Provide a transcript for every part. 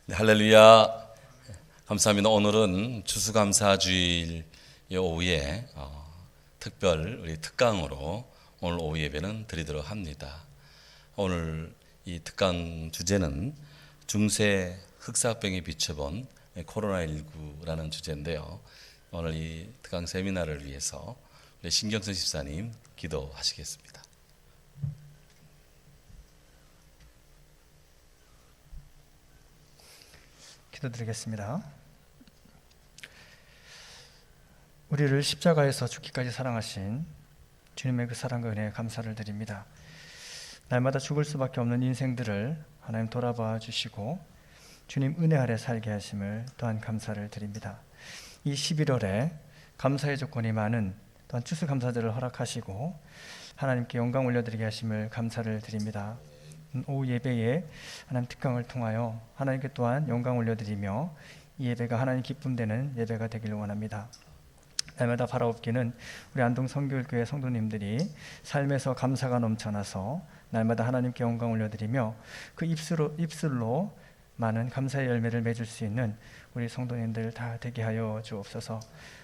네, 할렐루야. 감사합니다. 오늘은 추수감사주일 오후에 특별 우리 특강으로 오늘 오후 예배는 드리도록 합니다. 오늘 이 특강 주제는 중세 흑사병에 비춰본 코로나19라는 주제인데요. 오늘 이 특강 세미나를 위해서 우리 신경선 집사님 기도하시겠습니다. 기도드리겠습니다. 우리를 십자가에서 죽기까지 사랑하신 주님의 그 사랑과 은혜에 감사를 드립니다. 날마다 죽을 수밖에 없는 인생들을 하나님 돌아봐 주시고 주님 은혜 아래 살게 하심을 또한 감사를 드립니다. 이 11월에 감사의 조건이 많은 또한 추수감사절을 허락하시고 하나님께 영광 올려드리게 하심을 감사를 드립니다. 오후 예배에 하나님 특강을 통하여 하나님께 또한 영광 올려드리며 이 예배가 하나님 기쁨되는 예배가 되기를 원합니다. 날마다 바라옵기는 우리 안동 성교교회 성도님들이 삶에서 감사가 넘쳐나서 날마다 하나님께 영광 올려드리며 그 입술로 많은 감사의 열매를 맺을 수 있는 우리 성도님들 다 되게 하여 주옵소서.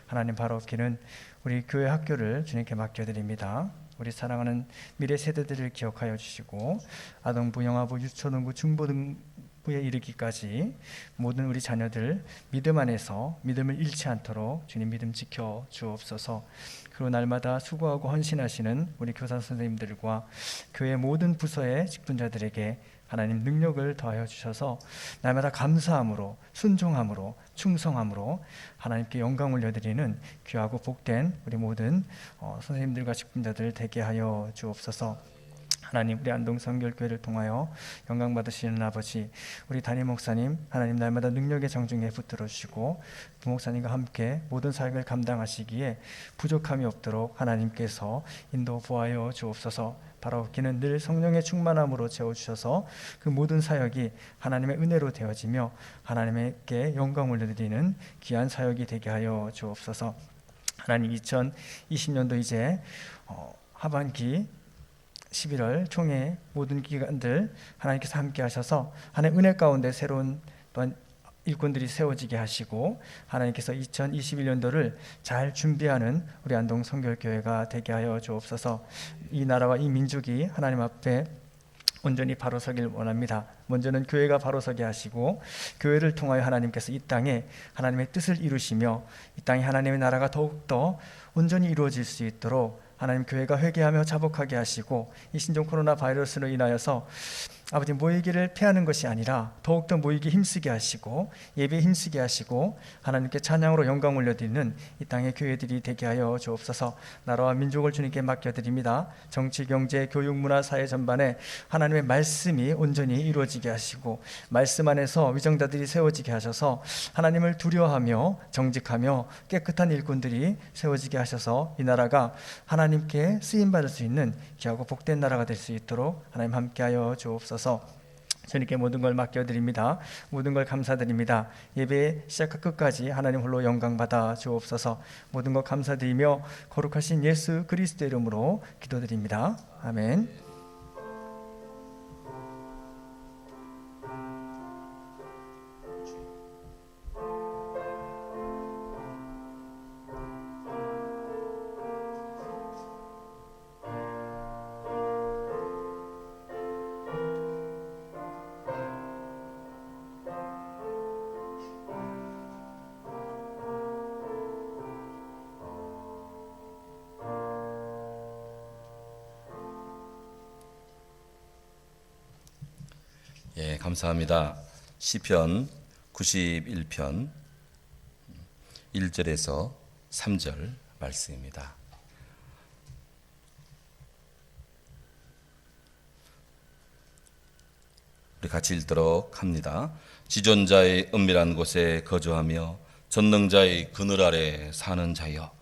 하나님 바라옵기는 우리 교회 학교를 주님께 맡겨드립니다. 우리 사랑하는 미래 세대들을 기억하여 주시고 아동부, 영아부, 유초등부, 중고등부에 이르기까지 모든 우리 자녀들 믿음 안에서 믿음을 잃지 않도록 주님 믿음 지켜 주옵소서. 그리고 날마다 수고하고 헌신하시는 우리 교사 선생님들과 교회 모든 부서의 직분자들에게 하나님 능력을 더하여 주셔서 날마다 감사함으로 순종함으로 충성함으로 하나님께 영광 올려드리는 귀하고 복된 우리 모든 선생님들과 직분자들 되게 하여 주옵소서. 하나님 우리 안동 성결교회를 통하여 영광 받으시는 아버지 우리 담임 목사님 하나님 날마다 능력의 정중에 붙들어 주시고 부목사님과 함께 모든 사역을 감당하시기에 부족함이 없도록 하나님께서 인도 보하여 주옵소서. 바라옵기는 늘 성령의 충만함으로 채워주셔서 그 모든 사역이 하나님의 은혜로 되어지며 하나님께 영광 올려드리는 귀한 사역이 되게 하여 주옵소서. 하나님 2020년도 이제 하반기 11월 총회 모든 기관들 하나님께서 함께 하셔서 하나님 은혜 가운데 새로운 또한 일꾼들이 세워지게 하시고 하나님께서 2021년도를 잘 준비하는 우리 안동 성결교회가 되게 하여 주옵소서. 이 나라와 이 민족이 하나님 앞에 온전히 바로 서길 원합니다. 먼저는 교회가 바로 서게 하시고 교회를 통하여 하나님께서 이 땅에 하나님의 뜻을 이루시며 이 땅에 하나님의 나라가 더욱더 온전히 이루어질 수 있도록 하나님 교회가 회개하며 자복하게 하시고 이 신종 코로나 바이러스로 인하여서 아버지 모이기를 피하는 것이 아니라 더욱더 모이기 힘쓰게 하시고 예배에 힘쓰게 하시고 하나님께 찬양으로 영광 올려드리는 이 땅의 교회들이 되게 하여 주옵소서. 나라와 민족을 주님께 맡겨드립니다. 정치, 경제, 교육, 문화, 사회 전반에 하나님의 말씀이 온전히 이루어지게 하시고 말씀 안에서 위정자들이 세워지게 하셔서 하나님을 두려워하며 정직하며 깨끗한 일꾼들이 세워지게 하셔서 이 나라가 하나님께 쓰임받을 수 있는 귀하고 복된 나라가 될 수 있도록 하나님 함께하여 주옵소서. 주님께 모든 걸 맡겨드립니다. 모든 걸 감사드립니다. 예배 시작과 끝까지 하나님 홀로 영광 받아 주옵소서. 모든 것 감사드리며 거룩하신 예수 그리스도 이름으로 기도드립니다. 아멘. 예, 감사합니다. 시편 91편 1절에서 3절 말씀입니다. 우리 같이 읽도록 합니다. 지존자의 은밀한 곳에 거주하며 전능자의 그늘 아래 사는 자여,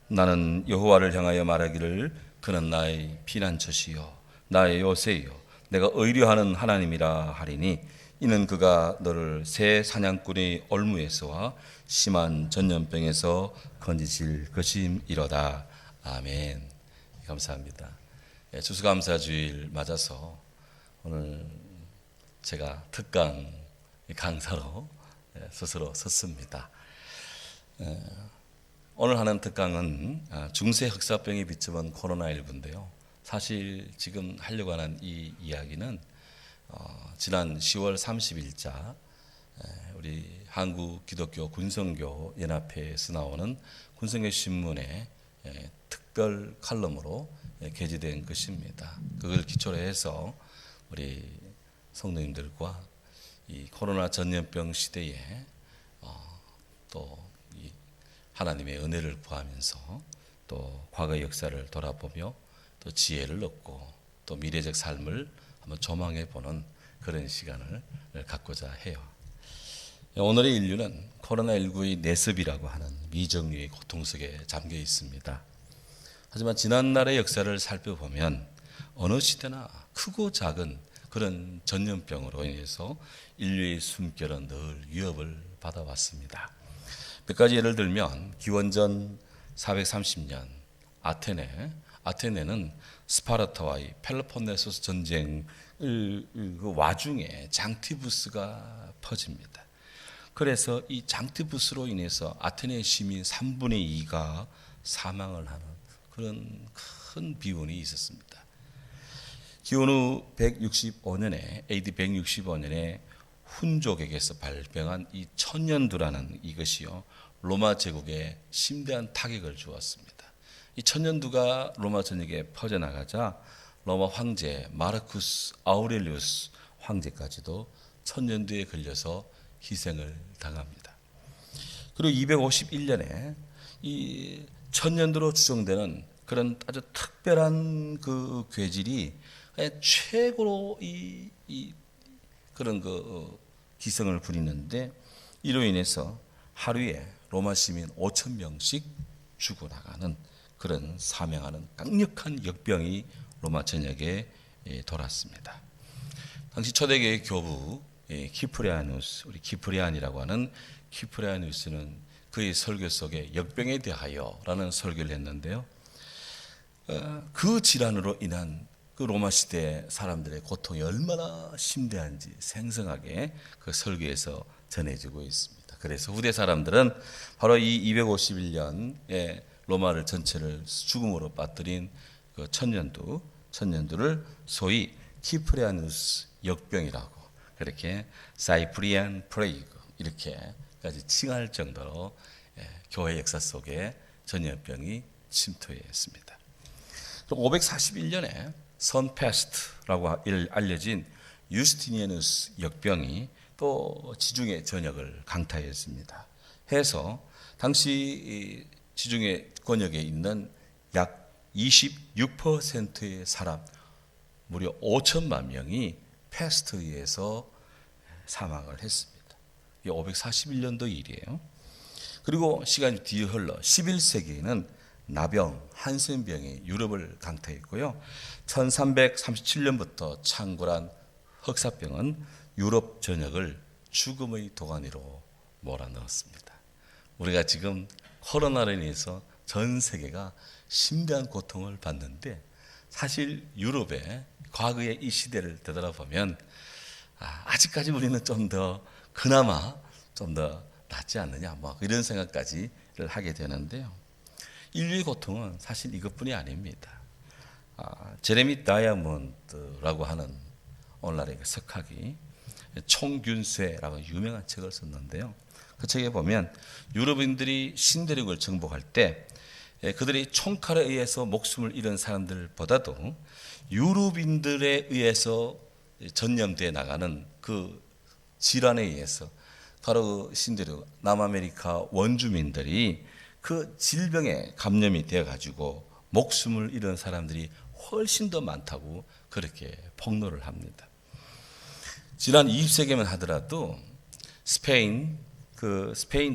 나는 여호와를 향하여 말하기를 그는 나의 피난처시요 나의 요새요 내가 의뢰하는 하나님이라 하리니 이는 그가 너를 새 사냥꾼의 올무에서와 심한 전염병에서 건지실 것임이로다. 아멘. 감사합니다. 추수감사주일 맞아서 오늘 제가 특강 강사로 스스로 섰습니다. 오늘 하는 특강은 중세 흑사병에 비춰본 코로나19인데요. 사실 지금 하려고 하는 이 이야기는 지난 10월 30일자 우리 한국기독교 군성교 연합회에서 나오는 군성교 신문의 특별 칼럼으로 게재된 것입니다. 그걸 기초로 해서 우리 성도님들과 이 코로나 전염병 시대에 또 이 하나님의 은혜를 구하면서 또 과거의 역사를 돌아보며 또 지혜를 얻고 또 미래적 삶을 한번 조망해 보는 그런 시간을 갖고자 해요. 오늘의 인류는 코로나19의 내습이라고 하는 미정유의 고통 속에 잠겨 있습니다. 하지만 지난날의 역사를 살펴보면 어느 시대나 크고 작은 그런 전염병으로 인해서 인류의 숨결은 늘 위협을 받아왔습니다. 몇 가지 예를 들면 기원전 430년 아테네는 스파르타와의 펠로폰네소스 전쟁 그 와중에 장티부스가 퍼집니다. 그래서 이 장티부스로 인해서 아테네 시민 3분의 2가 사망을 하는 그런 큰 비운이 있었습니다. 기원 후 165년에 AD 165년에 훈족에게서 발병한 이 천연두라는 이것이요 로마 제국에 심대한 타격을 주었습니다. 이 천연두가 로마 전역에 퍼져나가자 로마 황제 마르쿠스 아우렐리우스 황제까지도 천연두에 걸려서 희생을 당합니다. 그리고 251년에 이 천연두로 추정되는 그런 아주 특별한 그 괴질이 최고로 그런 기승을 부리는데 이로 인해서 하루에 로마 시민 5,000명씩 죽어나가는 그런 사명하는 강력한 역병이 로마 전역에 돌았습니다. 당시 초대교회 교부 키프리아누스, 우리 키프리안이라고 하는 키프리아누스는 그의 설교 속에 역병에 대하여라는 설교를 했는데요. 그 질환으로 인한 그 로마 시대 사람들의 고통이 얼마나 심대한지 생생하게 그 설교에서 전해지고 있습니다. 그래서 후대 사람들은 바로 이 251년에 로마를 전체를 죽음으로 빠뜨린 그 천년두를 소위 키프리아누스 역병이라고 그렇게 사이프리안 플레이그 이렇게까지 칭할 정도로 교회 역사 속에 전염병이 침투했습니다. 541년에 선페스트라고 알려진 유스티니아누스 역병이 또 지중해 전역을 강타했습니다. 해서 당시 지중해 권역에 있는 약 26%의 사람, 무려 5천만 명이 패스트에 의해서 사망을 했습니다. 이게 541년도 일이에요. 그리고 시간이 뒤에 흘러 11세기에는 나병, 한센병이 유럽을 강타했고요. 1337년부터 창궐한 흑사병은 유럽 전역을 죽음의 도가니로 몰아넣었습니다. 우리가 지금 코로나로 인해서 전 세계가 심대한 고통을 받는데 사실 유럽의 과거의 이 시대를 되돌아보면 아직까지 우리는 좀 더 그나마 좀 더 낫지 않느냐 뭐 이런 생각까지를 하게 되는데요. 인류의 고통은 사실 이것뿐이 아닙니다. 제레미 다이아몬드라고 하는 오늘날의 석학이 총균쇠라고 유명한 책을 썼는데요. 그 책에 보면 유럽인들이 신대륙을 정복할 때 그들이 총칼에 의해서 목숨을 잃은 사람들보다도 유럽인들에 의해서 전염되어 나가는 그 질환에 의해서 바로 신대륙 남아메리카 원주민들이 그 질병에 감염이 되어 가지고 목숨을 잃은 사람들이 훨씬 더 많다고 그렇게 폭로를 합니다. 지난 20세기만 하더라도 스페인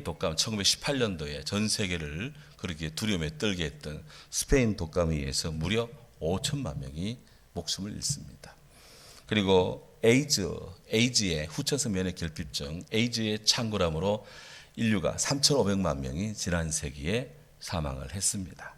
독감 1918년도에 전 세계를 그렇게 두려움에 떨게 했던 스페인 독감에 의해서 무려 5천만 명이 목숨을 잃습니다. 그리고 에이즈의 후천성 면역 결핍증, 에이즈의 창궐함으로 인류가 3,500만 명이 지난 세기에 사망을 했습니다.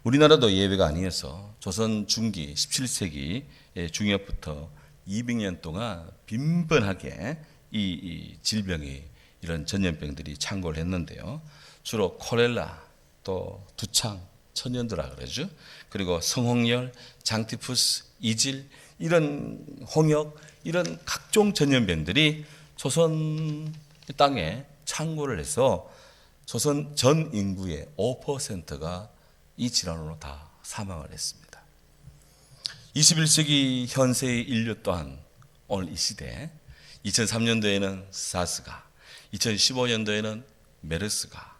우리나라도 예외가 아니어서 조선 중기 17세기 중엽부터 200년 동안 빈번하게 이 질병이 이런 전염병들이 창궐 했는데요. 주로 콜레라, 또 두창, 천연두라 그러죠. 그리고 성홍열, 장티푸스, 이질, 이런 홍역, 이런 각종 전염병들이 조선 땅에 창궐을 해서 조선 전 인구의 5%가 이 질환으로 다 사망을 했습니다. 21세기 현세의 인류 또한 오늘 이 시대 2003년도에는 사스가, 2015년도에는 메르스가,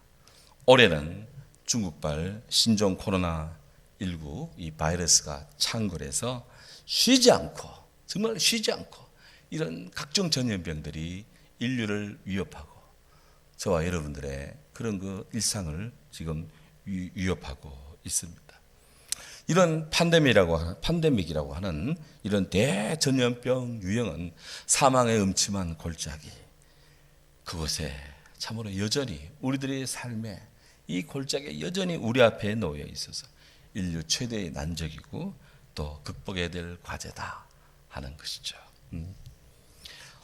올해는 중국발 신종 코로나19 이 바이러스가 창궐해서 쉬지 않고, 정말 쉬지 않고 이런 각종 전염병들이 인류를 위협하고 저와 여러분들의 그런 그 일상을 지금 위협하고 있습니다. 이런 팬데믹이라고 하는 이런 대전염병 유형은 사망의 음침한 골짜기, 그곳에 참으로 여전히 우리들의 삶에 이 골짜기에 여전히 우리 앞에 놓여 있어서 인류 최대의 난적이고 또 극복해야 될 과제다 하는 것이죠.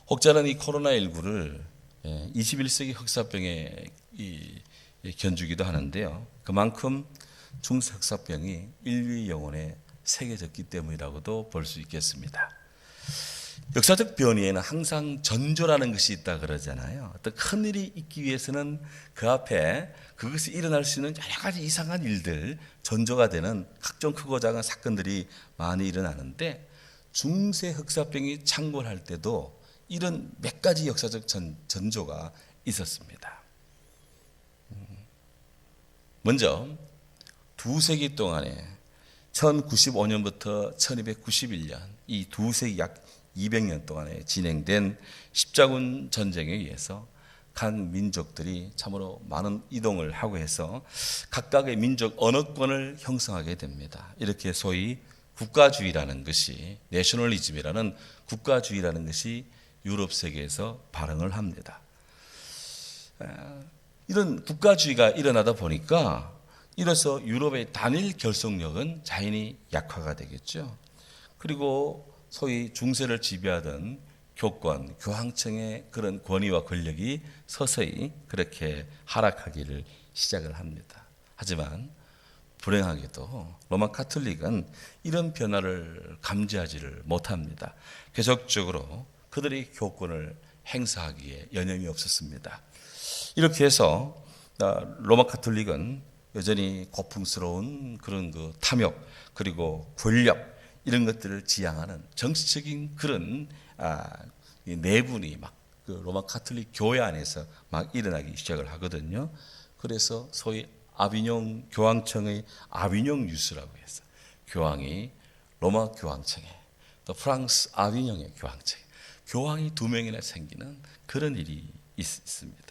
혹자는 이 코로나19를 21세기 흑사병에 견주기도 하는데요. 그만큼 중세 흑사병이 인류의 영혼에 새겨졌기 때문이라고도 볼 수 있겠습니다. 역사적 변이에는 항상 전조라는 것이 있다 그러잖아요. 어떤 큰 일이 있기 위해서는 그 앞에 그것이 일어날 수 있는 여러 가지 이상한 일들, 전조가 되는 각종 크고 작은 사건들이 많이 일어나는데 중세 흑사병이 창궐할 때도 이런 몇 가지 역사적 전조가 있었습니다. 먼저 두세기 동안에 1095년부터 1291년 이 두세기 약 200년 동안에 진행된 십자군 전쟁에 의해서 각 민족들이 참으로 많은 이동을 하고 해서 각각의 민족 언어권을 형성하게 됩니다. 이렇게 소위 국가주의라는 것이, 내셔널리즘이라는 국가주의라는 것이 유럽 세계에서 발흥을 합니다. 이런 국가주의가 일어나다 보니까 이로써 유럽의 단일 결속력은 자연히 약화가 되겠죠. 그리고 소위 중세를 지배하던 교권, 교황청의 그런 권위와 권력이 서서히 그렇게 하락하기를 시작을 합니다. 하지만 불행하게도 로마 카톨릭은 이런 변화를 감지하지를 못합니다. 계속적으로 그들의 교권을 행사하기에 여념이 없었습니다. 이렇게 해서 로마 카톨릭은 여전히 고풍스러운 그런 그 탐욕 그리고 권력 이런 것들을 지향하는 정치적인 그런 내분이 막 그 로마 카톨릭 교회 안에서 막 일어나기 시작을 하거든요. 그래서 소위 아비뇽 교황청의 아비뇽 뉴스라고 해서 교황이 로마 교황청에 또 프랑스 아비뇽의 교황청에 교황이 2명이나 생기는 그런 일이 있습니다.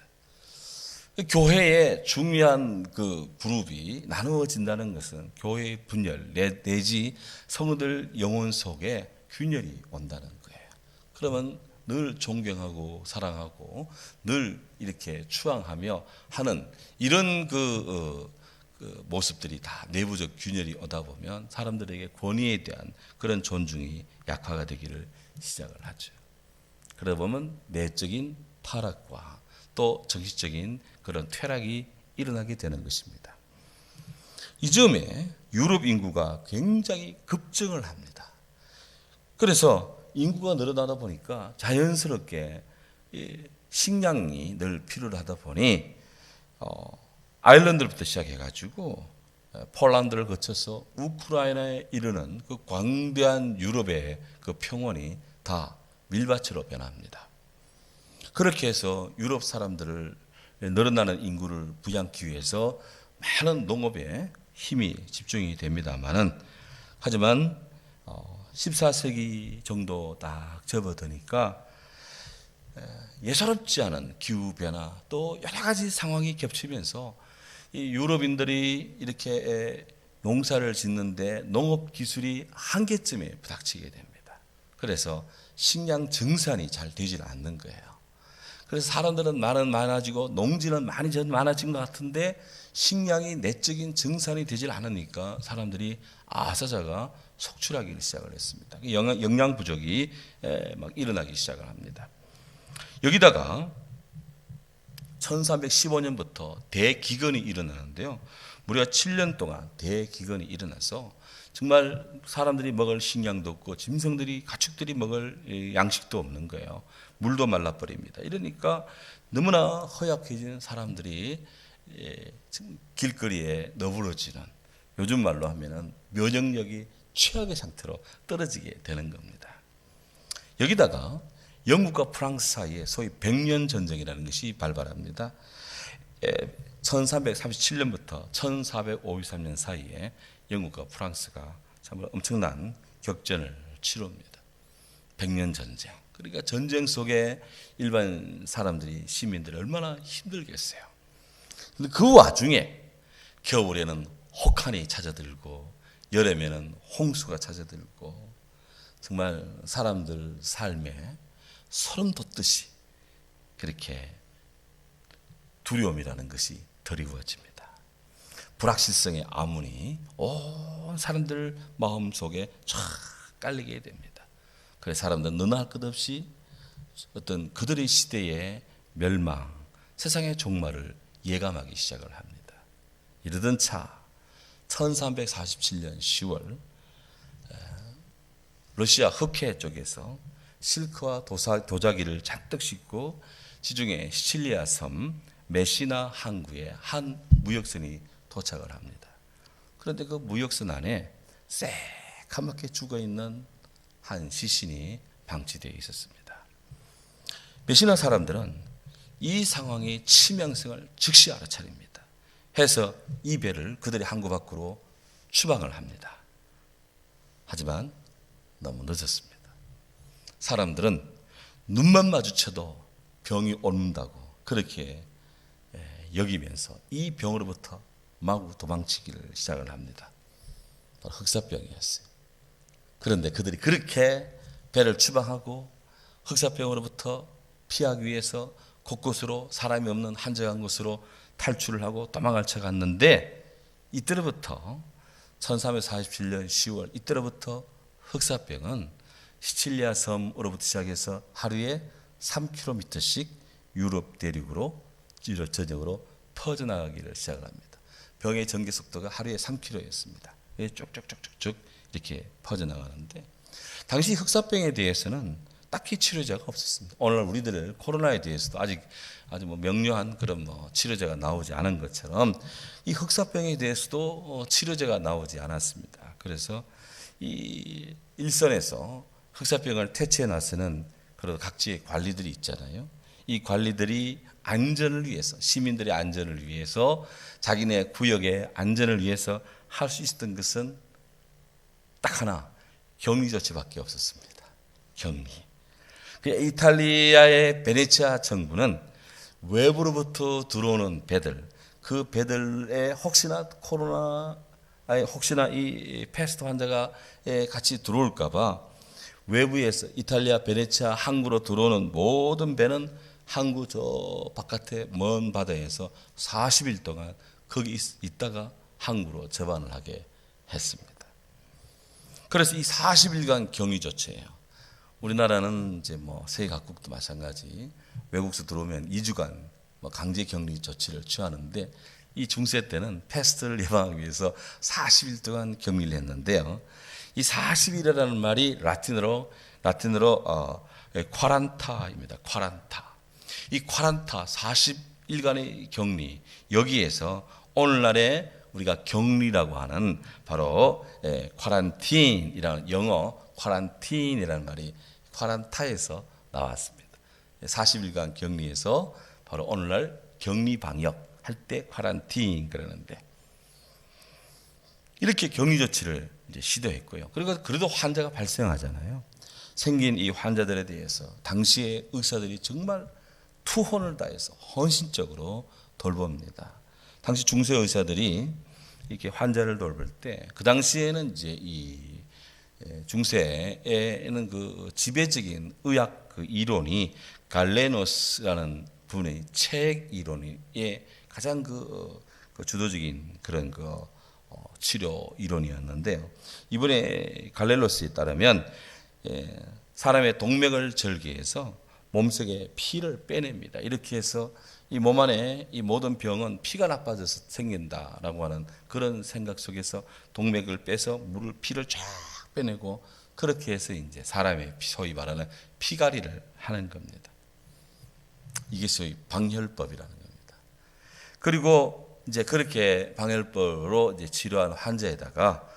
교회의 중요한 그 그룹이 나누어진다는 것은 교회의 분열 내지 성도들 영혼 속에 균열이 온다는 거예요. 그러면 늘 존경하고 사랑하고 늘 이렇게 추앙하며 하는 이런 그 모습들이 다 내부적 균열이 오다 보면 사람들에게 권위에 대한 그런 존중이 약화가 되기를 시작을 하죠. 그러다 보면 내적인 타락과 또 정신적인 그런 퇴락이 일어나게 되는 것입니다. 이 점에 유럽 인구가 굉장히 급증을 합니다. 그래서 인구가 늘어나다 보니까 자연스럽게 식량이 늘 필요하다 보니 아일랜드부터 시작해가지고 폴란드를 거쳐서 우크라이나에 이르는 그 광대한 유럽의 그 평원이 다 밀밭으로 변합니다. 그렇게 해서 유럽 사람들을 늘어나는 인구를 부양하기 위해서 많은 농업에 힘이 집중이 됩니다만은 하지만 14세기 정도 딱 접어드니까 예사롭지 않은 기후변화 또 여러 가지 상황이 겹치면서 이 유럽인들이 이렇게 농사를 짓는데 농업 기술이 한계점에 부닥치게 됩니다. 그래서 식량 증산이 잘 되질 않는 거예요. 그래서 사람들은 많아지고 농지는 많아진 것 같은데 식량이 내적인 증산이 되질 않으니까 사람들이 아사자가 속출하기 시작을 했습니다. 영양 부족이 막 일어나기 시작을 합니다. 여기다가 1315년부터 대기근이 일어나는데요. 무려 7년 동안 대기근이 일어나서 정말 사람들이 먹을 식량도 없고 짐승들이 가축들이 먹을 양식도 없는 거예요. 물도 말라버립니다. 이러니까 너무나 허약해진 사람들이 길거리에 너부러지는, 요즘 말로 하면은 면역력이 최악의 상태로 떨어지게 되는 겁니다. 여기다가 영국과 프랑스 사이에 소위 백년 전쟁이라는 것이 발발합니다. 1337년부터 1453년 사이에 영국과 프랑스가 참 엄청난 격전을 치릅니다. 백년 전쟁. 그러니까 전쟁 속에 일반 사람들이, 시민들이 얼마나 힘들겠어요. 근데 그 와중에 겨울에는 혹한이 찾아들고 여름에는 홍수가 찾아들고 정말 사람들 삶에 소름 돋듯이 그렇게 두려움이라는 것이 드리워집니다. 불확실성의 암문이 온 사람들 마음속에 쫙 깔리게 됩니다. 그래서 사람들은 너나 할 것 없이 어떤 그들의 시대의 멸망, 세상의 종말을 예감하기 시작을 합니다. 이러던 차 1347년 10월 러시아 흑해 쪽에서 실크와 도자기를 잔뜩 싣고 지중해 시칠리아 섬 메시나 항구에 한 무역선이 도착을 합니다. 그런데 그 무역선 안에 새카맣게 죽어있는 한 시신이 방치되어 있었습니다. 메시나 사람들은 이 상황이 치명성을 즉시 알아차립니다. 해서 이 배를 그들의 항구 밖으로 추방을 합니다. 하지만 너무 늦었습니다. 사람들은 눈만 마주쳐도 병이 옮는다고 그렇게 여기면서 이 병으로부터 마구 도망치기를 시작을 합니다. 바로 흑사병이었어요. 그런데 그들이 그렇게 배를 추방하고 흑사병으로부터 피하기 위해서 곳곳으로 사람이 없는 한적한 곳으로 탈출을 하고 도망을 쳐갔는데 이때로부터 1347년 10월 이때로부터 흑사병은 시칠리아 섬으로부터 시작해서 하루에 3km씩 유럽 대륙으로 전역으로 퍼져나가기를 시작을 합니다. 병의 전개 속도가 하루에 3km였습니다. 쭉쭉쭉쭉 이렇게 퍼져나가는데 당시 흑사병에 대해서는 딱히 치료제가 없었습니다. 오늘날 우리들 코로나에 대해서도 아주 명료한 그런 치료제가 나오지 않은 것처럼 이 흑사병에 대해서도 치료제가 나오지 않았습니다. 그래서 이 일선에서 흑사병을 퇴치해 나서는 그런 각지의 관리들이 있잖아요. 이 관리들이 안전을 위해서, 시민들의 안전을 위해서, 자기네 구역의 안전을 위해서 할 수 있었던 것은 딱 하나, 격리 조치밖에 없었습니다. 격리. 이탈리아의 베네치아 정부는 외부로부터 들어오는 배들, 그 배들에 혹시나 혹시나 이 패스트 환자가 같이 들어올까봐 외부에서 이탈리아 베네치아 항구로 들어오는 모든 배는 항구 저 바깥에 먼 바다에서 40일 동안 거기 있다가 항구로 접안을 하게 했습니다. 그래서 이 40일간 격리 조치예요. 우리나라는 이제 세계 각국도 마찬가지 외국에서 들어오면 2주간 강제 격리 조치를 취하는데 이 중세 때는 패스트를 예방하기 위해서 40일 동안 격리를 했는데요. 이 40일이라는 말이 라틴어로 쿼란타입니다. 쿼란타. 이 쿼란타 40일간의 격리, 여기에서 오늘날의 우리가 격리라고 하는 바로 쿼란틴이라는 영어 쿼란틴이라는 말이 쿼란타에서 나왔습니다. 40일간 격리에서 바로 오늘날 격리 방역 할 때 쿼란틴 그러는데 이렇게 격리 조치를 이제 시도했고요. 그리고 그래도 환자가 발생하잖아요. 생긴 이 환자들에 대해서 당시에 의사들이 정말 투혼을 다해서 헌신적으로 돌봅니다. 당시 중세 의사들이 이렇게 환자를 돌볼 때 그 당시에는 이제 이 중세에는 그 지배적인 의학 그 이론이 갈레노스라는 분의 책 이론이 가장 그 주도적인 그런 치료 이론이었는데요. 이번에 갈렐로스에 따르면 사람의 동맥을 절개해서 몸속에 피를 빼냅니다. 이렇게 해서 이 몸 안에 이 모든 병은 피가 나빠져서 생긴다라고 하는 그런 생각 속에서 동맥을 빼서 물을 피를 쫙 빼내고 그렇게 해서 이제 사람의 소위 말하는 피가리를 하는 겁니다. 이게 소위 방혈법이라는 겁니다. 그리고 이제 그렇게 방혈법으로 이제 치료한 환자에다가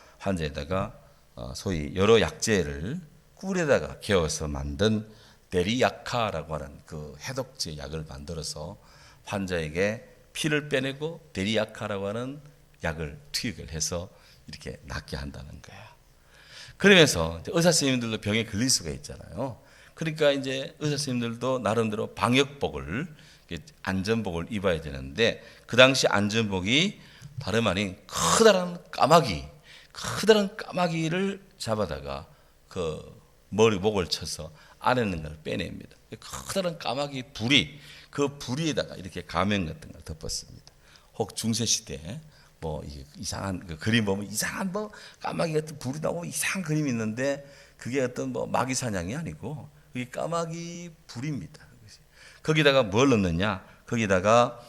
소위 여러 약재를 꿀에다가 개어서 만든 데리야카라고 하는 그 해독제 약을 만들어서 환자에게 피를 빼내고 데리야카라고 하는 약을 투입을 해서 이렇게 낫게 한다는 거예요. 그러면서 의사 선생님들도 병에 걸릴 수가 있잖아요. 그러니까 이제 의사 선생님들도 나름대로 방역복을 안전복을 입어야 되는데 그 당시 안전복이 다름 아닌 커다란 까마귀를 잡아다가 그 머리 목을 쳐서 안에 있는 걸 빼냅니다. 커다란 까마귀 부리 그 부리에다가 이렇게 가면 같은 걸 덮었습니다. 혹 중세 시대 뭐 이상한 그 그림 보면 이상한 뭐 까마귀 같은 불이 나오고 이상한 그림이 있는데 그게 어떤 뭐 마귀 사냥이 아니고 그게 까마귀 불입니다. 거기다가 뭘 넣느냐? 거기다가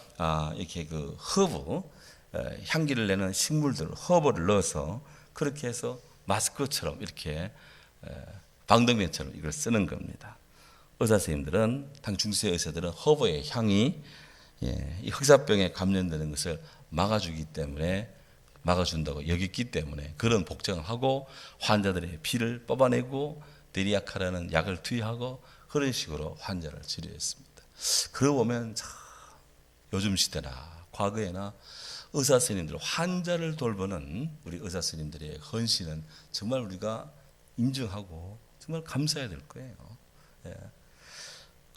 이렇게 그 허브 향기를 내는 식물들 허브를 넣어서 그렇게 해서 마스크처럼 이렇게 방독면처럼 이걸 쓰는 겁니다. 의사 선생님들은 당 중세 의사들은 허브의 향이 이 흑사병에 감염되는 것을 막아준다고 여겼기 때문에 그런 복장을 하고 환자들의 피를 뽑아내고 데리야카라는 약을 투여하고 그런 식으로 환자를 치료했습니다. 그러고 보면 참 요즘 시대나 과거에나 의사 선생님들 환자를 돌보는 우리 의사 선생님들의 헌신은 정말 우리가 인정하고 정말 감사해야 될 거예요. 예.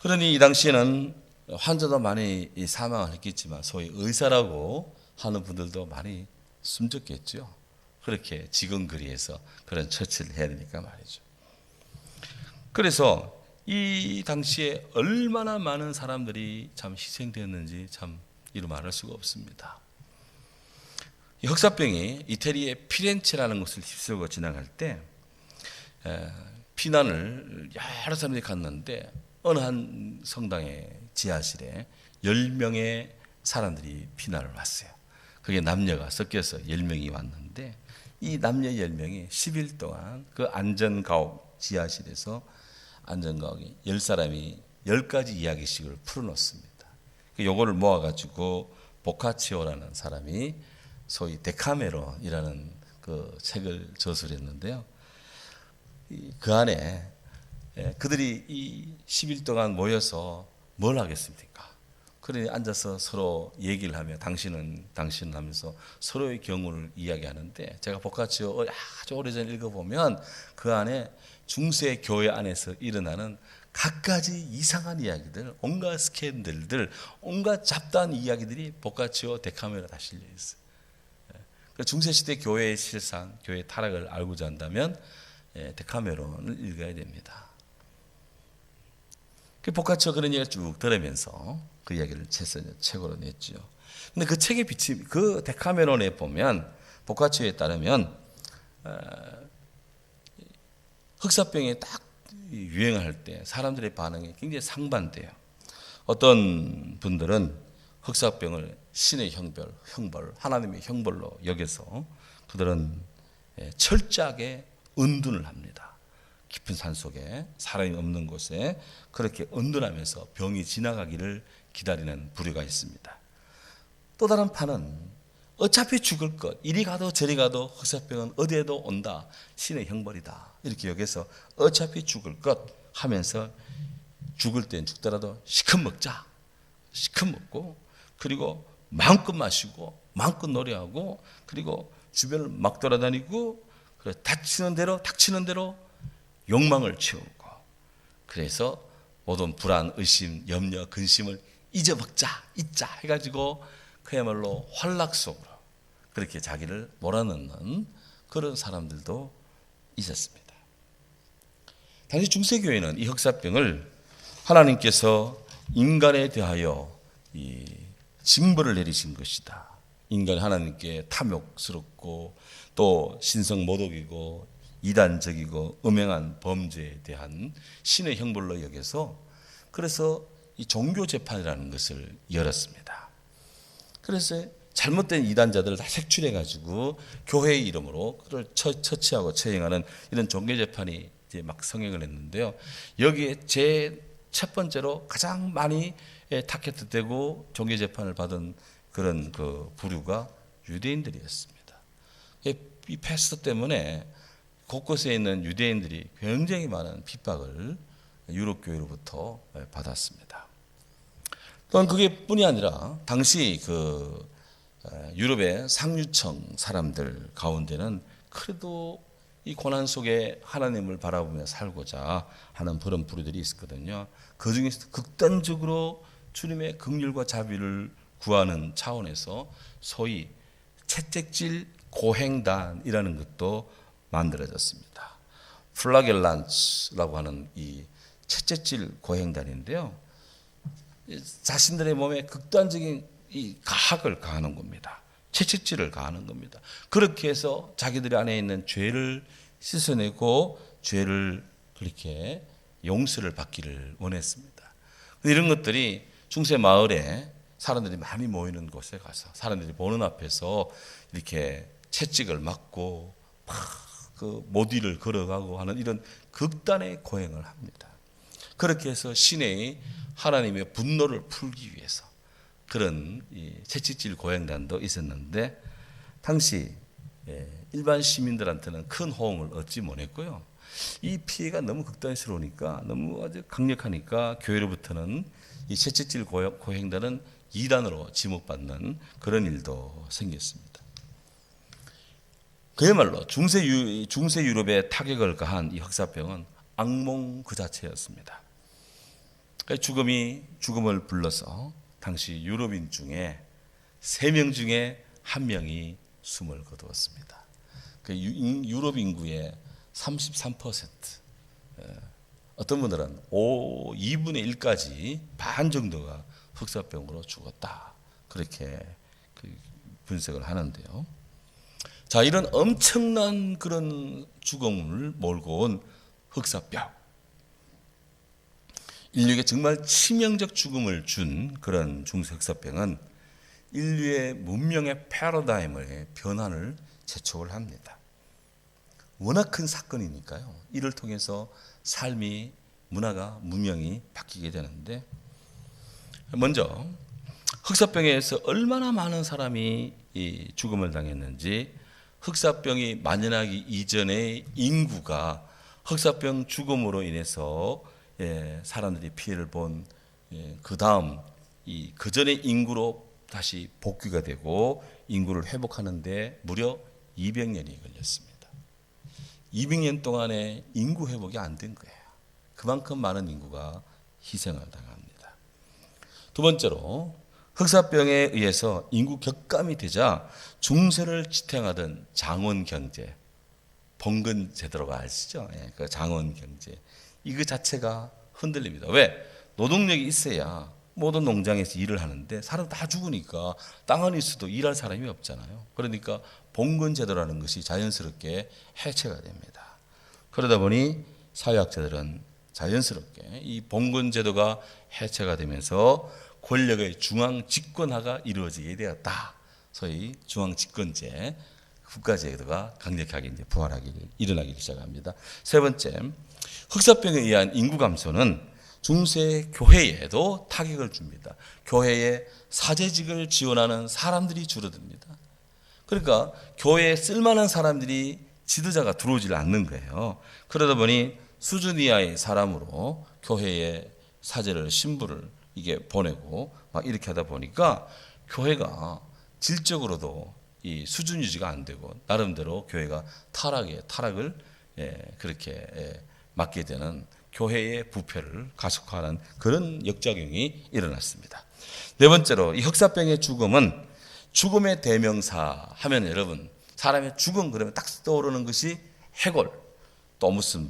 그러니 이 당시에는 환자도 많이 사망을 했겠지만 소위 의사라고 하는 분들도 많이 숨졌겠죠. 그렇게 지근거리에서 그런 처치를 해야 되니까 말이죠. 그래서 이 당시에 얼마나 많은 사람들이 참 희생되었는지 참 이루 말할 수가 없습니다. 이 흑사병이 이태리의 피렌체라는 곳을 휩쓸고 지나갈 때 피난을 여러 사람들이 갔는데 어느 한 성당의 지하실에 10명의 사람들이 피난을 왔어요. 그게 남녀가 섞여서 10명이 왔는데 이 남녀 10명이 10일 동안 그 안전가옥 지하실에서 안전가옥이 10사람이 10가지 이야기씩을 풀어놓습니다. 요거를 모아가지고 보카치오라는 사람이 소위 데카메론이라는 그 책을 저술했는데요. 그 안에 그들이 이 10일 동안 모여서 뭘 하겠습니까? 그러니 앉아서 서로 얘기를 하며 당신은 하면서 서로의 경우를 이야기하는데 제가 보카치오 아주 오래전에 읽어보면 그 안에 중세 교회 안에서 일어나는 갖가지 이상한 이야기들, 온갖 스캔들들, 온갖 잡다한 이야기들이 보카치오 데카메론에 다 실려 있어요. 중세시대 교회의 실상, 교회의 타락을 알고자 한다면 데카메론을 읽어야 됩니다. 그 보카치오 그런 얘기를 쭉 들으면서 그 이야기를 책으로 냈죠. 근데 그 책의 비침, 그 데카메론에 보면 보카치오에 따르면 흑사병이 딱 유행할 때 사람들의 반응이 굉장히 상반돼요. 어떤 분들은 흑사병을 신의 형벌, 하나님의 형벌로 여겨서 그들은 철저하게 은둔을 합니다. 깊은 산속에 사람이 없는 곳에 그렇게 은둔하면서 병이 지나가기를 기다리는 부류가 있습니다. 또 다른 파는 어차피 죽을 것, 이리 가도 저리 가도 흑사병은 어디에도 온다. 신의 형벌이다. 이렇게 여기서 어차피 죽을 것 하면서 죽을 땐 죽더라도 시큼 먹자. 시큼 먹고 그리고 마음껏 마시고 마음껏 노래하고 그리고 주변을 막 돌아다니고 닥치는 대로 욕망을 채우고 그래서 모든 불안, 의심, 염려, 근심을 잊자 해가지고 그야말로 환락 속으로 그렇게 자기를 몰아넣는 그런 사람들도 있었습니다. 당시 중세교회는 이 흑사병을 하나님께서 인간에 대하여 이 징벌을 내리신 것이다. 인간이 하나님께 탐욕스럽고 또 신성모독이고 이단적이고 음행한 범죄에 대한 신의 형벌로 여겨서 그래서 이 종교 재판이라는 것을 열었습니다. 그래서 잘못된 이단자들을 다 색출해 가지고 교회의 이름으로 그를 처치하고 처형하는 이런 종교 재판이 이제 막 성행을 했는데요. 여기에 제 첫 번째로 가장 많이 타겟되고 종교 재판을 받은 그런 그 부류가 유대인들이었습니다. 이 패스터 때문에 곳곳에 있는 유대인들이 굉장히 많은 핍박을 유럽 교회로부터 받았습니다. 또한 그게 뿐이 아니라 당시 그 유럽의 상류층 사람들 가운데는 그래도 이 고난 속에 하나님을 바라보며 살고자 하는 그런 부류들이 있었거든요. 그 중에서 극단적으로 주님의 긍휼과 자비를 구하는 차원에서 소위 채찍질 고행단이라는 것도 만들어졌습니다. 플라겔란츠라고 하는 이 채찍질 고행단인데요. 자신들의 몸에 극단적인 이 가학을 가하는 겁니다. 채찍질을 가하는 겁니다. 그렇게 해서 자기들 안에 있는 죄를 씻어내고 죄를 그렇게 용서를 받기를 원했습니다. 이런 것들이 중세 마을에 사람들이 많이 모이는 곳에 가서 사람들이 보는 앞에서 이렇게 채찍을 맞고 막 그 못 위를 걸어가고 하는 이런 극단의 고행을 합니다. 그렇게 해서 시내의 하나님의 분노를 풀기 위해서 그런 채찍질 고행단도 있었는데 당시 일반 시민들한테는 큰 호응을 얻지 못했고요. 이 피해가 너무 극단스러우니까 너무 아주 강력하니까 교회로부터는 이 채찍질 고행단은 이단으로 지목받는 그런 일도 생겼습니다. 그야말로 중세 유럽에 타격을 가한 이 흑사병은 악몽 그 자체였습니다. 죽음을 불러서 당시 유럽인 중에 3명 중에 1명이 숨을 거두었습니다. 유럽 인구의 33%, 어떤 분들은 2분의 1까지 반 정도가 흑사병으로 죽었다. 그렇게 분석을 하는데요. 자, 이런 엄청난 그런 죽음을 몰고 온 흑사병. 인류에게 정말 치명적 죽음을 준 그런 중세 흑사병은 인류의 문명의 패러다임의 변환을 재촉을 합니다. 워낙 큰 사건이니까요. 이를 통해서 삶이, 문화가, 문명이 바뀌게 되는데 먼저 흑사병에 의해서 얼마나 많은 사람이 이 죽음을 당했는지 흑사병이 만연하기 이전의 인구가 흑사병 죽음으로 인해서 사람들이 피해를 본 그 다음 그 전의 인구로 다시 복귀가 되고 인구를 회복하는데 무려 200년이 걸렸습니다. 200년 동안에 인구 회복이 안 된 거예요. 그만큼 많은 인구가 희생을 당합니다. 두 번째로 흑사병에 의해서 인구 격감이 되자 중세를 지탱하던 장원 경제, 봉건 제도라고 아시죠? 그 장원 경제 이거 자체가 흔들립니다. 왜? 노동력이 있어야 모든 농장에서 일을 하는데 사람 다 죽으니까 땅 안에 있어도 일할 사람이 없잖아요. 그러니까 봉건 제도라는 것이 자연스럽게 해체가 됩니다. 그러다 보니 사회학자들은 자연스럽게 이 봉건 제도가 해체가 되면서 권력의 중앙 집권화가 이루어지게 되었다. 소위 중앙 집권제, 국가제도가 강력하게 이제 일어나기 시작합니다. 세 번째, 흑사병에 의한 인구 감소는 중세 교회에도 타격을 줍니다. 교회에 사제직을 지원하는 사람들이 줄어듭니다. 그러니까 교회에 쓸만한 사람들이 지도자가 들어오질 않는 거예요. 그러다 보니 수준 이하의 사람으로 교회에 사제를 신부를 이게 보내고 막 이렇게 하다 보니까 교회가 질적으로도 이 수준 유지가 안 되고 나름대로 교회가 타락을 그렇게 맞게 되는 교회의 부패를 가속화하는 그런 역작용이 일어났습니다. 네 번째로 이 흑사병의 죽음은 죽음의 대명사 하면 여러분 사람의 죽음 그러면 딱 떠오르는 것이 해골 또 무슨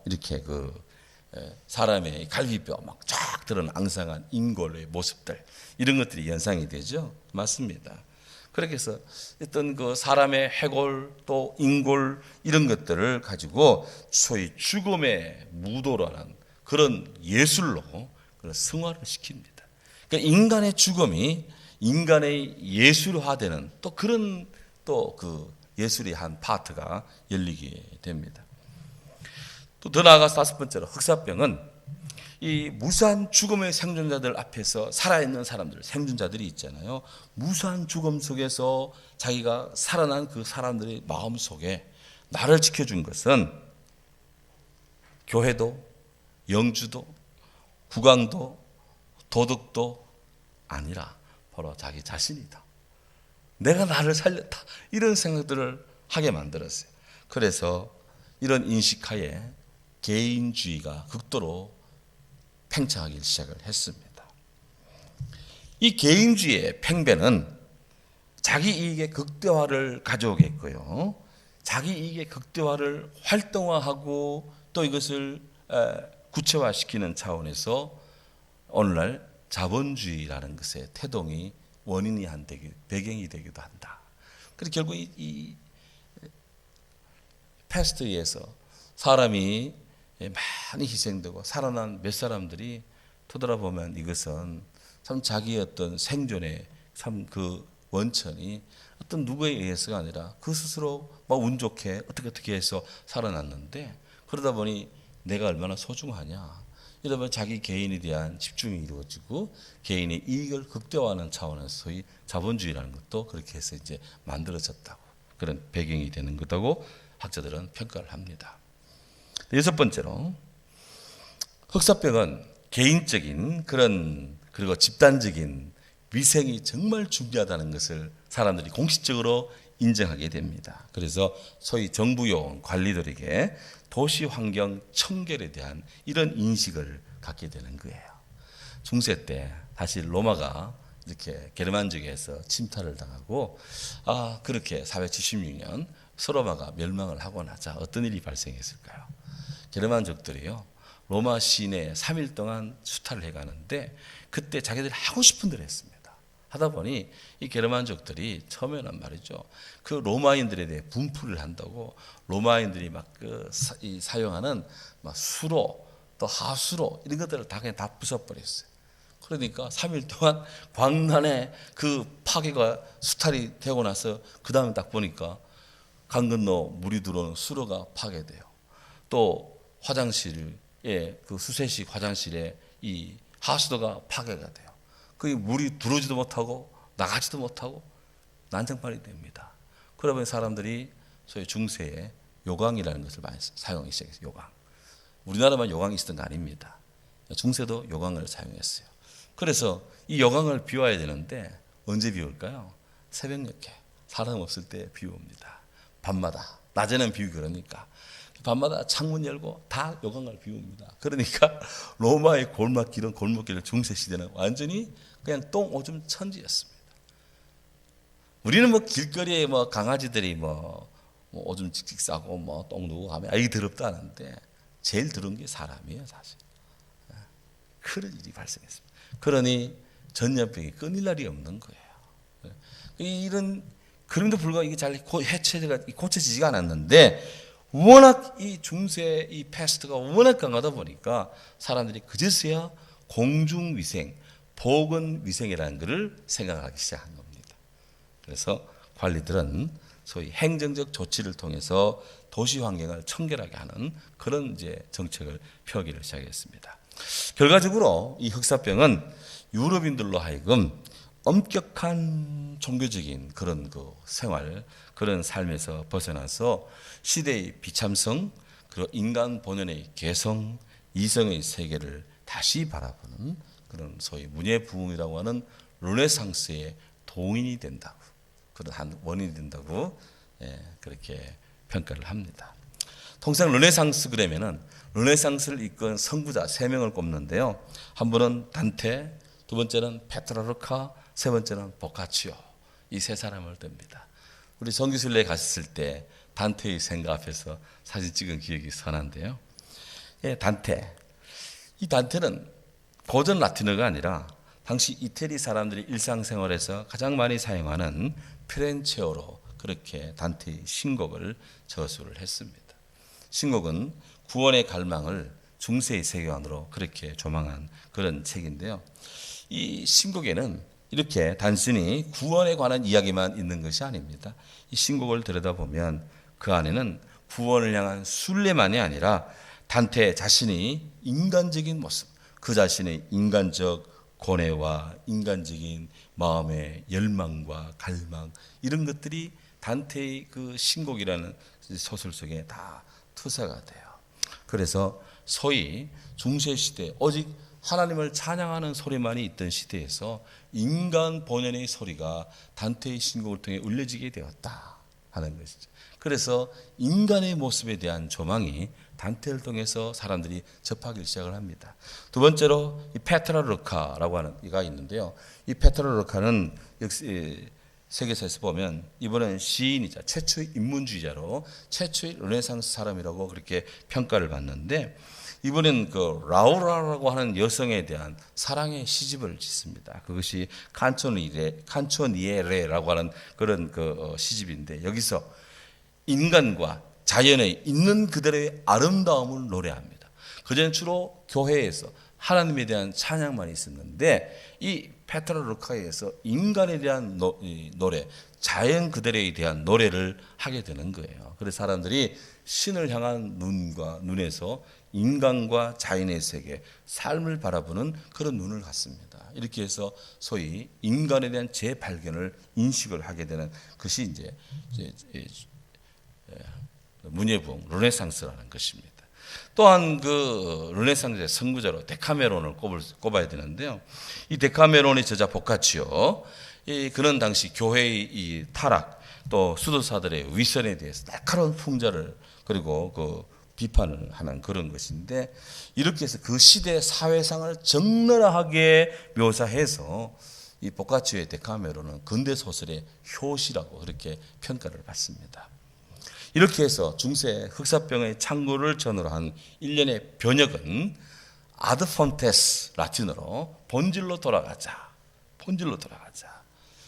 이렇게 사람의 갈비뼈 막 쫙 드러난 앙상한 인골의 모습들 이런 것들이 연상이 되죠. 맞습니다. 그렇게 해서 어떤 사람의 해골 또 인골 이런 것들을 가지고 소위 죽음의 무도라는 그런 예술로 승화를 시킵니다. 그러니까 인간의 죽음이 인간의 예술화되는 또 그런 또 그 예술의 한 파트가 열리게 됩니다. 또 더 나아가서 다섯 번째로 흑사병은 이 무수한 죽음의 생존자들 앞에서 살아있는 사람들, 생존자들이 있잖아요. 무수한 죽음 속에서 자기가 살아난 그 사람들의 마음 속에 나를 지켜준 것은 교회도, 영주도, 국왕도, 도덕도 아니라 바로 자기 자신이다. 내가 나를 살렸다. 이런 생각들을 하게 만들었어요. 그래서 이런 인식하에 개인주의가 극도로 팽창하기 시작을 했습니다. 이 개인주의의 팽배는 자기 이익의 극대화를 가져오겠고요. 자기 이익의 극대화를 활동화하고 또 이것을 구체화시키는 차원에서 오늘날 자본주의라는 것의 태동이 원인이 배경이 되기도 한다. 그래서 결국 이 패스트에서 사람이 많이 희생되고 살아난 몇 사람들이 되돌아보면 이것은 참 자기의 어떤 생존의 참 그 원천이 어떤 누구에 의해서가 아니라 그 스스로 막 운 좋게 어떻게 해서 살아났는데 그러다 보니 내가 얼마나 소중하냐. 이러다 보니 자기 개인에 대한 집중이 이루어지고 개인의 이익을 극대화하는 차원에서 소위 자본주의라는 것도 그렇게 해서 이제 만들어졌다고 그런 배경이 되는 것이라고 학자들은 평가를 합니다. 여섯 번째로 흑사병은 개인적인 그런 그리고 집단적인 위생이 정말 중요하다는 것을 사람들이 공식적으로 인정하게 됩니다. 그래서 소위 정부 요원 관리들에게 도시 환경 청결에 대한 이런 인식을 갖게 되는 거예요. 중세 때 사실 로마가 이렇게 게르만족에서 침탈을 당하고 그렇게 476년 서로마가 멸망을 하고 나자 어떤 일이 발생했을까요? 게르만족들이요. 로마 시내에 3일 동안 수탈을 해가는데 그때 자기들이 하고 싶은 대로 했습니다. 하다 보니 이 게르만족들이 처음에는 말이죠. 그 로마인들에 대해 분풀을 한다고 로마인들이 막 사용하는 막 수로 또 하수로 이런 것들을 다 그냥 다 부숴버렸어요. 그러니까 3일 동안 광란에 그 파괴가 수탈이 되고 나서 그 다음에 딱 보니까 강 건너 물이 들어오는 수로가 파괴돼요. 또 화장실에 그 수세식 화장실에 이 하수도가 파괴가 돼요. 그 물이 들어오지도 못하고 나가지도 못하고 난장판이 됩니다. 그러면 사람들이 소위 중세에 요강이라는 것을 많이 사용하기 시작했어요. 요강. 우리나라만 요강이 있었던 거 아닙니다. 중세도 요강을 사용했어요. 그래서 이 요강을 비워야 되는데 언제 비울까요? 새벽녘에 사람 없을 때 비웁니다. 밤마다. 낮에는 비우기 그러니까. 밤마다 창문 열고 다 요강을 비웁니다. 그러니까 로마의 골목길은 중세 시대는 완전히 그냥 똥 오줌 천지였습니다. 우리는 뭐 길거리에 뭐 강아지들이 뭐 오줌 칙칙 싸고 뭐 똥 누고 가면 이게 더럽다 하는데 제일 더러운 게 사람이에요, 사실. 그런 일이 발생했습니다. 그러니 전염병이 끊일 날이 없는 거예요. 이런 그럼에도 불구하고 이게 잘 고쳐지지가 않았는데 워낙 이 중세 이 패스트가 워낙 강하다 보니까 사람들이 그제서야 공중위생, 보건위생이라는 것을 생각하기 시작한 겁니다. 그래서 관리들은 소위 행정적 조치를 통해서 도시 환경을 청결하게 하는 그런 이제 정책을 펴기를 시작했습니다. 결과적으로 이 흑사병은 유럽인들로 하여금 엄격한 종교적인 그런 그 생활, 그런 삶에서 벗어나서 시대의 비참성, 그리고 인간 본연의 개성, 이성의 세계를 다시 바라보는 그런 소위 문예부흥이라고 하는 르네상스의 동인이 된다고, 그런 한 원인이 된다고 그렇게 평가를 합니다. 통상 르네상스 그러면은 르네상스를 이끈 선구자 3명을 꼽는데요. 한 분은 단테, 두 번째는 페트라르카, 세 번째는 보카치오. 이 세 사람을 듭니다. 우리 정규순례에 갔을 때 단테의 생가 앞에서 사진 찍은 기억이 선한데요. 단테. 이 단테는 고전 라틴어가 아니라 당시 이태리 사람들이 일상생활에서 가장 많이 사용하는 피렌체어로 그렇게 단테의 신곡을 저술을 했습니다. 신곡은 구원의 갈망을 중세의 세계관으로 그렇게 조망한 그런 책인데요. 이 신곡에는 이렇게 단순히 구원에 관한 이야기만 있는 것이 아닙니다. 이 신곡을 들여다보면 그 안에는 구원을 향한 순례만이 아니라 단테 자신이 인간적인 모습, 그 자신의 인간적 고뇌와 인간적인 마음의 열망과 갈망, 이런 것들이 단테의 그 신곡이라는 소설 속에 다 투사가 돼요. 그래서 소위 중세시대 오직 하나님을 찬양하는 소리만이 있던 시대에서 인간 본연의 소리가 단테의 신곡을 통해 울려지게 되었다 하는 것이죠. 그래서 인간의 모습에 대한 조망이 단테를 통해서 사람들이 접하기 시작을 합니다. 두 번째로 이 페트라르카라고 하는 이가 있는데요. 이 페트라르카는 세계사에서 보면 이번엔 시인이자 최초의 인문주의자로 최초의 르네상스 사람이라고 그렇게 평가를 받는데, 이번엔 그 라우라라고 하는 여성에 대한 사랑의 시집을 짓습니다. 그것이 칸초니에레라고 하는 그런 시집인데, 여기서 인간과 자연의 있는 그대로의 아름다움을 노래합니다. 그전에 주로 교회에서 하나님에 대한 찬양만 있었는데, 이 페트라르카에서 인간에 대한 노래, 자연 그대로에 대한 노래를 하게 되는 거예요. 그래서 사람들이 신을 향한 눈에서 인간과 자연의 세계, 삶을 바라보는 그런 눈을 갖습니다. 이렇게 해서 소위 인간에 대한 재발견을 인식을 하게 되는 것이 이제 문예부흥 르네상스라는 것입니다. 또한 그 르네상스의 선구자로 데카메론을 꼽아야 되는데요. 이 데카메론의 저자 보카치오, 그는 당시 교회의 이 타락, 또 수도사들의 위선에 대해서 날카로운 풍자를 그리고 그 비판을 하는 그런 것인데, 이렇게 해서 그 시대 사회상을 적나라하게 묘사해서 이 보카치오의 데카메론은 근대 소설의 효시라고 그렇게 평가를 받습니다. 이렇게 해서 중세 흑사병의 창고를 전후로 한 일련의 번역은 아드 폰테스, 라틴어로 본질로 돌아가자.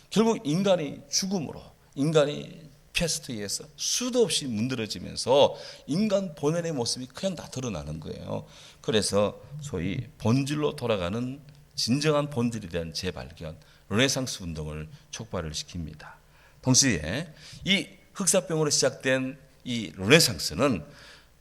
결국 인간이 죽음으로, 인간이 패스트에서 수도 없이 문드러지면서 인간 본연의 모습이 그냥 다 드러나는 거예요. 그래서 소위 본질로 돌아가는 진정한 본질에 대한 재발견, 르네상스 운동을 촉발을 시킵니다. 동시에 이 흑사병으로 시작된 이 르네상스는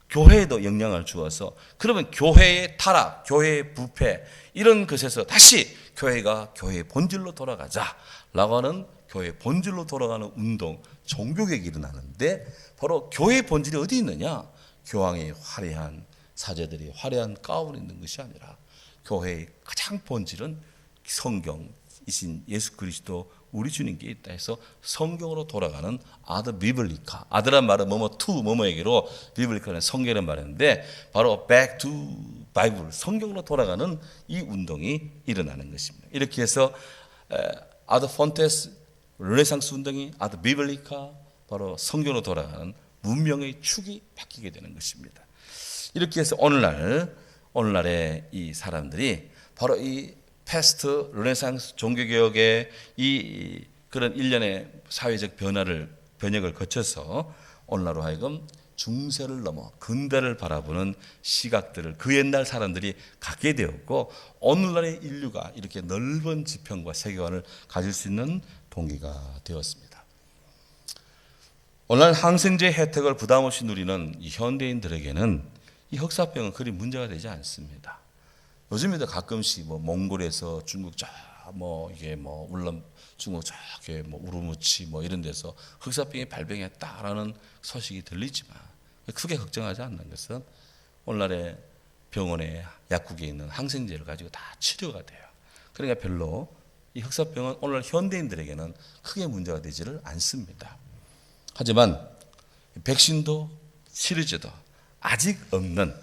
교회에도 영향을 주어서, 그러면 교회의 타락, 교회의 부패, 이런 것에서 다시 교회가 교회의 본질로 돌아가자라고 하는 교회의 본질로 돌아가는 운동, 종교개혁이 일어나는데, 바로 교회의 본질이 어디 있느냐? 교황의 화려한 사제들이 화려한 가운에 있는 것이 아니라 교회의 가장 본질은 성경이신 예수 그리스도 우리 주님께 있다 해서 성경으로 돌아가는 아드 비블리카, 아드란 말은 뭐뭐 투 뭐뭐에게로, 비블리카는 성경이라는 말인데, 바로 back to Bible, 성경으로 돌아가는 이 운동이 일어나는 것입니다. 이렇게 해서 아드 폰테스 르네상스 운동이 아드 비블리카, 바로 성경으로 돌아가는 문명의 축이 바뀌게 되는 것입니다. 이렇게 해서 오늘날의 이 사람들이 바로 이 패스트 르네상스 종교개혁의 이 그런 일련의 사회적 번역을 거쳐서 오늘날로 하여금 중세를 넘어 근대를 바라보는 시각들을 그 옛날 사람들이 갖게 되었고, 오늘날의 인류가 이렇게 넓은 지평과 세계관을 가질 수 있는 동기가 되었습니다. 오늘날 항생제 혜택을 부담 없이 누리는 이 현대인들에게는 이 흑사병은 그리 문제가 되지 않습니다. 요즘에도 가끔씩 몽골에서 중국 이게 울람 중국 저기 우르무치 이런 데서 흑사병이 발병했다라는 소식이 들리지만, 크게 걱정하지 않는 것은 오늘날의 병원에 약국에 있는 항생제를 가지고 다 치료가 돼요. 그러니까 별로 이 흑사병은 오늘날 현대인들에게는 크게 문제가 되지를 않습니다. 하지만 백신도 치료제도 아직 없는,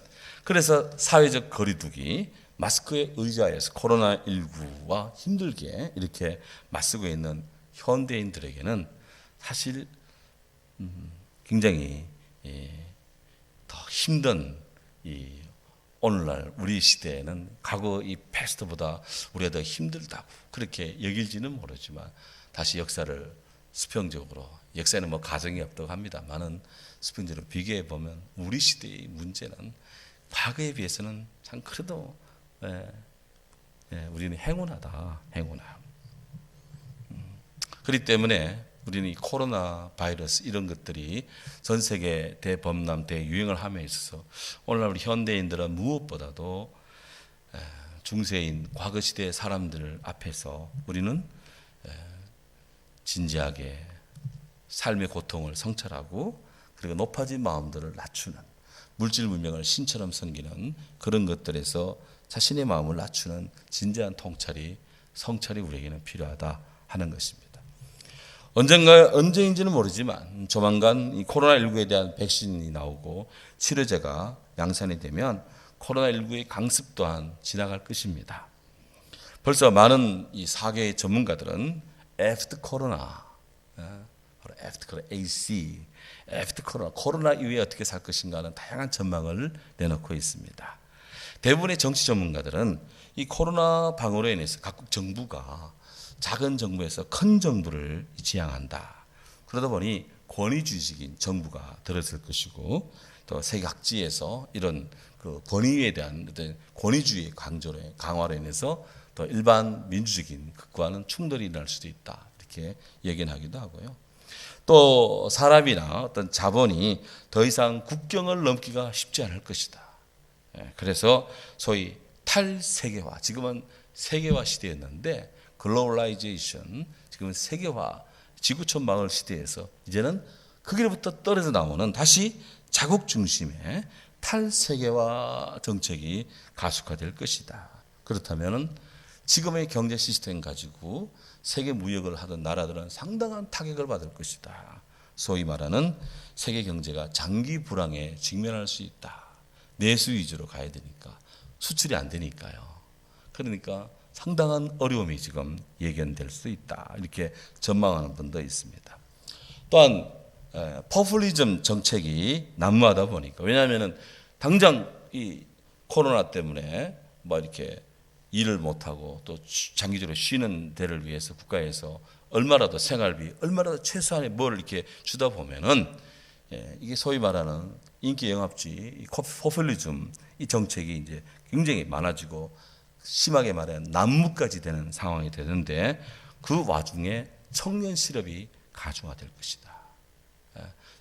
그래서 사회적 거리두기, 마스크에 의지하여서 코로나19와 힘들게 이렇게 맞서고 있는 현대인들에게는 사실 굉장히 더 힘든 이 오늘날 우리 시대에는 과거 이 패스트보다 우리가 더 힘들다고 그렇게 여길지는 모르지만, 다시 역사를 수평적으로, 역사에는 가정이 없다고 합니다만은 수평적으로 비교해 보면 우리 시대의 문제는 과거에 비해서는 참 그래도 우리는 행운하다. 행운함. 그렇기 때문에 우리는 이 코로나 바이러스 이런 것들이 전 세계 대범람 대유행을 함에 있어서 오늘날 우리 현대인들은 무엇보다도 중세인 과거 시대의 사람들 앞에서 우리는 진지하게 삶의 고통을 성찰하고 그리고 높아진 마음들을 낮추는 물질 문명을 신처럼 섬기는 그런 것들에서 자신의 마음을 낮추는 진지한 성찰이 우리에게는 필요하다 하는 것입니다. 언제인지는 모르지만 조만간 이 코로나19에 대한 백신이 나오고 치료제가 양산이 되면 코로나19의 강습 또한 지나갈 것입니다. 벌써 많은 이 사계의 전문가들은 애프터 코로나, AC, 애프터 코로나 이후에 어떻게 살 것인가는 다양한 전망을 내놓고 있습니다. 대부분의 정치 전문가들은 이 코로나 방으로 인해서 각국 정부가 작은 정부에서 큰 정부를 지향한다. 그러다 보니 권위주의적인 정부가 들어설 것이고 또 세계 각지에서 이런 그 권위에 대한 어떤 권위주의 강화로 인해서 또 일반 민주적인 것과는 충돌이 일어날 수도 있다. 이렇게 얘기하기도 하고요. 또 사람이나 어떤 자본이 더 이상 국경을 넘기가 쉽지 않을 것이다. 그래서 소위 탈세계화, 지금은 세계화 시대였는데 글로벌라이제이션, 지금은 세계화, 지구촌 마을 시대에서 이제는 거기로부터 떨어져 나오는 다시 자국 중심의 탈세계화 정책이 가속화될 것이다. 그렇다면 지금의 경제 시스템 가지고 세계 무역을 하던 나라들은 상당한 타격을 받을 것이다. 소위 말하는 세계 경제가 장기 불황에 직면할 수 있다. 내수 위주로 가야 되니까 수출이 안 되니까요. 그러니까 상당한 어려움이 지금 예견될 수 있다. 이렇게 전망하는 분도 있습니다. 또한 포퓰리즘 정책이 난무하다 보니까 왜냐하면은 당장 이 코로나 때문에 뭐 이렇게 일을 못하고 또 장기적으로 쉬는 데를 위해서 국가에서 얼마라도 생활비, 얼마라도 최소한의 뭘 이렇게 주다 보면은 이게 소위 말하는 인기 영합주의, 포퓰리즘 이 정책이 이제 굉장히 많아지고 심하게 말하면 난무까지 되는 상황이 되는데 그 와중에 청년 실업이 가중화될 것이다.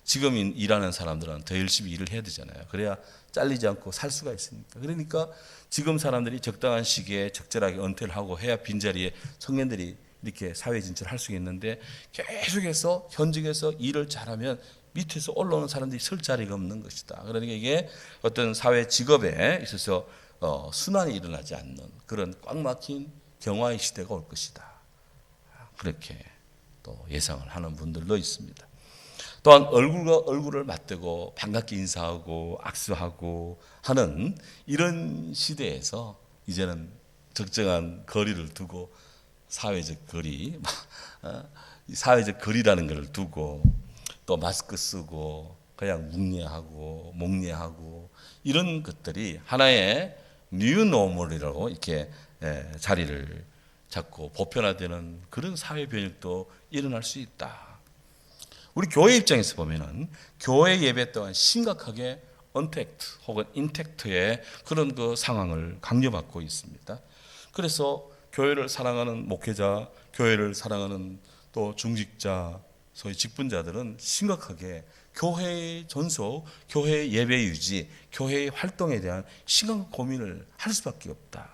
지금 일하는 사람들은 더 열심히 일을 해야 되잖아요. 그래야 잘리지 않고 살 수가 있으니까. 그러니까 지금 사람들이 적당한 시기에 적절하게 은퇴를 하고 해야 빈자리에 청년들이 이렇게 사회 진출할 수 있는데 계속해서 현직에서 일을 잘하면 밑에서 올라오는 사람들이 설 자리가 없는 것이다. 그러니까 이게 어떤 사회 직업에 있어서 순환이 일어나지 않는 그런 꽉 막힌 경화의 시대가 올 것이다. 그렇게 또 예상을 하는 분들도 있습니다. 또한 얼굴과 얼굴을 맞대고 반갑게 인사하고 악수하고 하는 이런 시대에서 이제는 적정한 거리를 두고 사회적 거리라는 것을 두고 또 마스크 쓰고 그냥 묵례하고 목례하고 이런 것들이 하나의 뉴노멀이라고 이렇게 자리를 잡고 보편화되는 그런 사회 변혁도 일어날 수 있다. 우리 교회 입장에서 보면은 교회 예배 또한 심각하게 언택트 혹은 인택트의 그런 그 상황을 강요받고 있습니다. 그래서 교회를 사랑하는 목회자, 교회를 사랑하는 또 중직자, 소위 직분자들은 심각하게 교회의 전속, 교회의 예배 유지, 교회의 활동에 대한 심각한 고민을 할 수밖에 없다.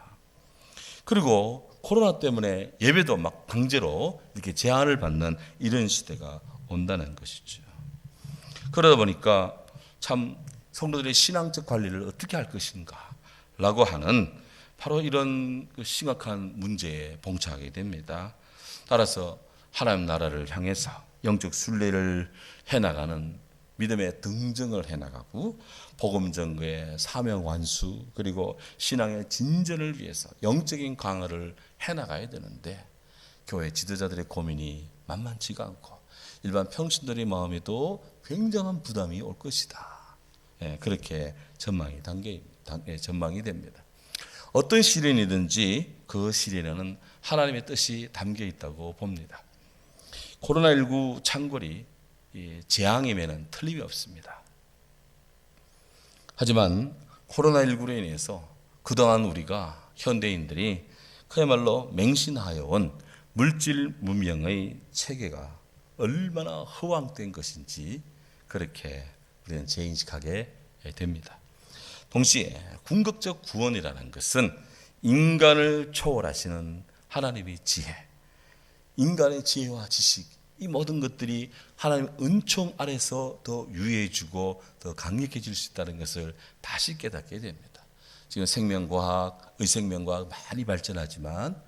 그리고 코로나 때문에 예배도 막 강제로 이렇게 제한을 받는 이런 시대가 온다는 것이죠. 그러다 보니까 참 성도들의 신앙적 관리를 어떻게 할 것인가라고 하는 바로 이런 심각한 문제에 봉착하게 됩니다. 따라서 하나님 나라를 향해서 영적 순례를 해나가는 믿음의 등정을 해나가고 복음 전거의 사명 완수 그리고 신앙의 진전을 위해서 영적인 강화를 해나가야 되는데 교회 지도자들의 고민이 만만치가 않고 일반 평신들의 마음에도 굉장한 부담이 올 것이다. 그렇게 전망이 됩니다. 어떤 시련이든지 그 시련에는 하나님의 뜻이 담겨 있다고 봅니다. 코로나19 창궐이 재앙임에는 틀림이 없습니다. 하지만 코로나19로 인해서 그동안 우리가 현대인들이 그야말로 맹신하여 온 물질 문명의 체계가 얼마나 허황된 것인지 그렇게 우리는 재인식하게 됩니다. 동시에 궁극적 구원이라는 것은 인간을 초월하시는 하나님의 지혜, 인간의 지혜와 지식, 이 모든 것들이 하나님의 은총 아래서 더 유해지고 더 강력해질 수 있다는 것을 다시 깨닫게 됩니다. 지금 생명과학, 의생명과학 많이 발전하지만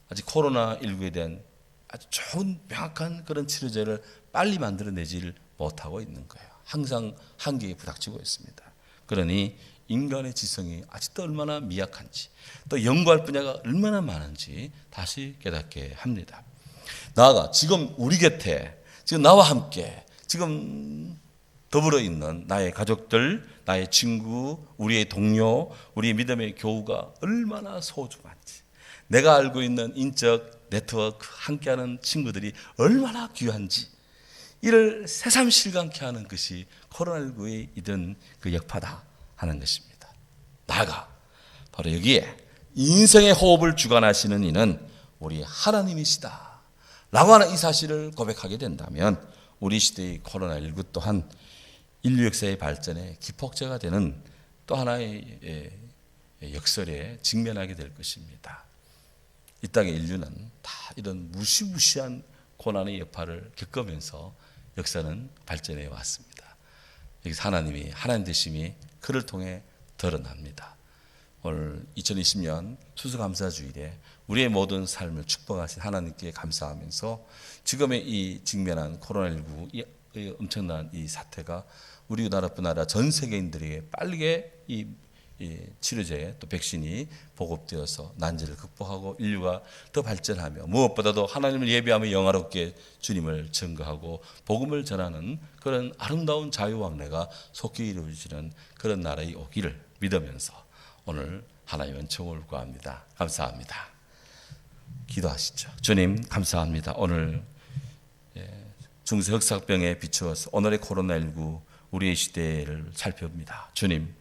아직 코로나19에 대한 아주 좋은 명확한 그런 치료제를 빨리 만들어내질 못하고 있는 거예요. 항상 한계에 부닥치고 있습니다. 그러니 인간의 지성이 아직도 얼마나 미약한지, 또 연구할 분야가 얼마나 많은지 다시 깨닫게 합니다. 나아가 지금 우리 곁에, 지금 나와 함께 지금 더불어 있는 나의 가족들, 나의 친구, 우리의 동료, 우리의 믿음의 교우가 얼마나 소중한지, 내가 알고 있는 인적 네트워크 함께하는 친구들이 얼마나 귀한지, 이를 새삼실감케 하는 것이 코로나19의 이던 그 여파다 하는 것입니다. 나아가 바로 여기에 인생의 호흡을 주관하시는 이는 우리 하나님이시다 라고 하는 이 사실을 고백하게 된다면 우리 시대의 코로나19 또한 인류 역사의 발전에 기폭제가 되는 또 하나의 역설에 직면하게 될 것입니다. 이 땅의 인류는 다 이런 무시무시한 고난의 여파를 겪으면서 역사는 발전해 왔습니다. 여기서 하나님이, 하나님 되심이 그를 통해 드러납니다. 오늘 2020년 추수감사주일에 우리의 모든 삶을 축복하신 하나님께 감사하면서 지금의 이 직면한 코로나19 이 엄청난 이 사태가 우리 나라뿐 아니라 전 세계인들에게 빠르게 이 치료제 또 백신이 보급되어서 난제를 극복하고 인류가 더 발전하며 무엇보다도 하나님을 예배하며 영화롭게 주님을 증거하고 복음을 전하는 그런 아름다운 자유왕래가 속히 이루어지는 그런 나라의 오기를 믿으면서 오늘 하나님의 은총을 구합니다. 감사합니다. 기도하시죠. 주님 감사합니다. 오늘 중세 흑사병에 비추어서 오늘의 코로나19 우리의 시대를 살펴봅니다. 주님,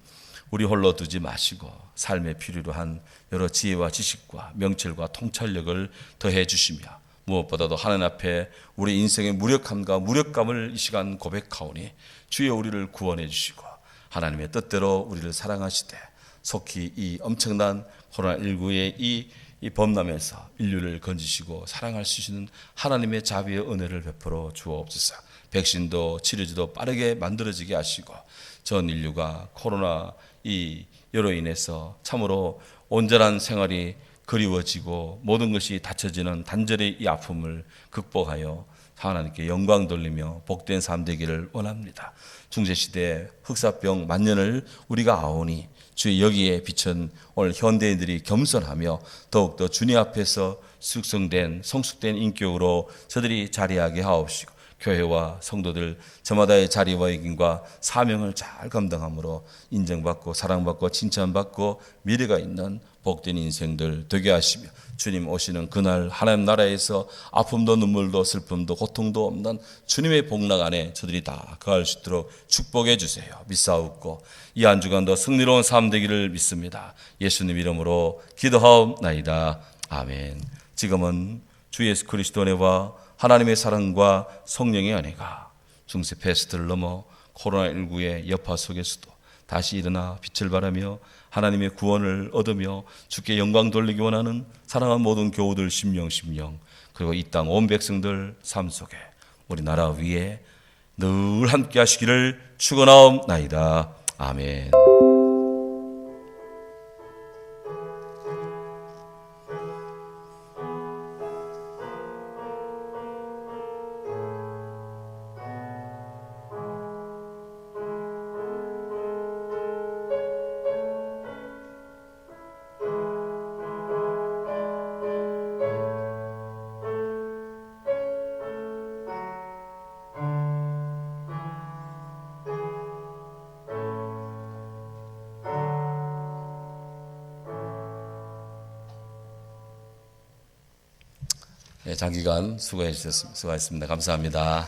우리 홀로 두지 마시고 삶에 필요로 한 여러 지혜와 지식과 명철과 통찰력을 더해 주시며 무엇보다도 하나님 앞에 우리 인생의 무력함과 무력감을 이 시간 고백하오니 주여 우리를 구원해 주시고 하나님의 뜻대로 우리를 사랑하시되 속히 이 엄청난 코로나19의 이 범람에서 인류를 건지시고 사랑할 수 있는 하나님의 자비의 은혜를 베풀어 주옵소서. 백신도 치료제도 빠르게 만들어지게 하시고 전 인류가 코로나 이 여로 인해서 참으로 온전한 생활이 그리워지고 모든 것이 닫혀지는 단절의 이 아픔을 극복하여 하나님께 영광 돌리며 복된 삶 되기를 원합니다. 중세시대 흑사병 만년을 우리가 아오니 주의 여기에 비춘 오늘 현대인들이 겸손하며 더욱더 주님 앞에서 성숙된 인격으로 저들이 자리하게 하옵시고 교회와 성도들 저마다의 자리와 역임과 사명을 잘 감당함으로 인정받고 사랑받고 칭찬받고 미래가 있는 복된 인생들 되게 하시며 주님 오시는 그날 하나님 나라에서 아픔도 눈물도 슬픔도 고통도 없는 주님의 복락 안에 저들이 다 거할 수 있도록 축복해 주세요. 믿사옵고 이 한 주간도 승리로운 삶 되기를 믿습니다. 예수님 이름으로 기도하옵나이다. 아멘. 지금은 주 예수 그리스도의 은혜와 하나님의 사랑과 성령의 은혜가 중세 패스트를 넘어 코로나19의 여파 속에서도 다시 일어나 빛을 발하며 하나님의 구원을 얻으며 주께 영광 돌리기 원하는 사랑하는 모든 교우들 심령 그리고 이 땅 온 백성들 삶 속에 우리나라 위에 늘 함께 하시기를 축원하옵나이다. 아멘. 장기간 수고하셨습니다. 감사합니다.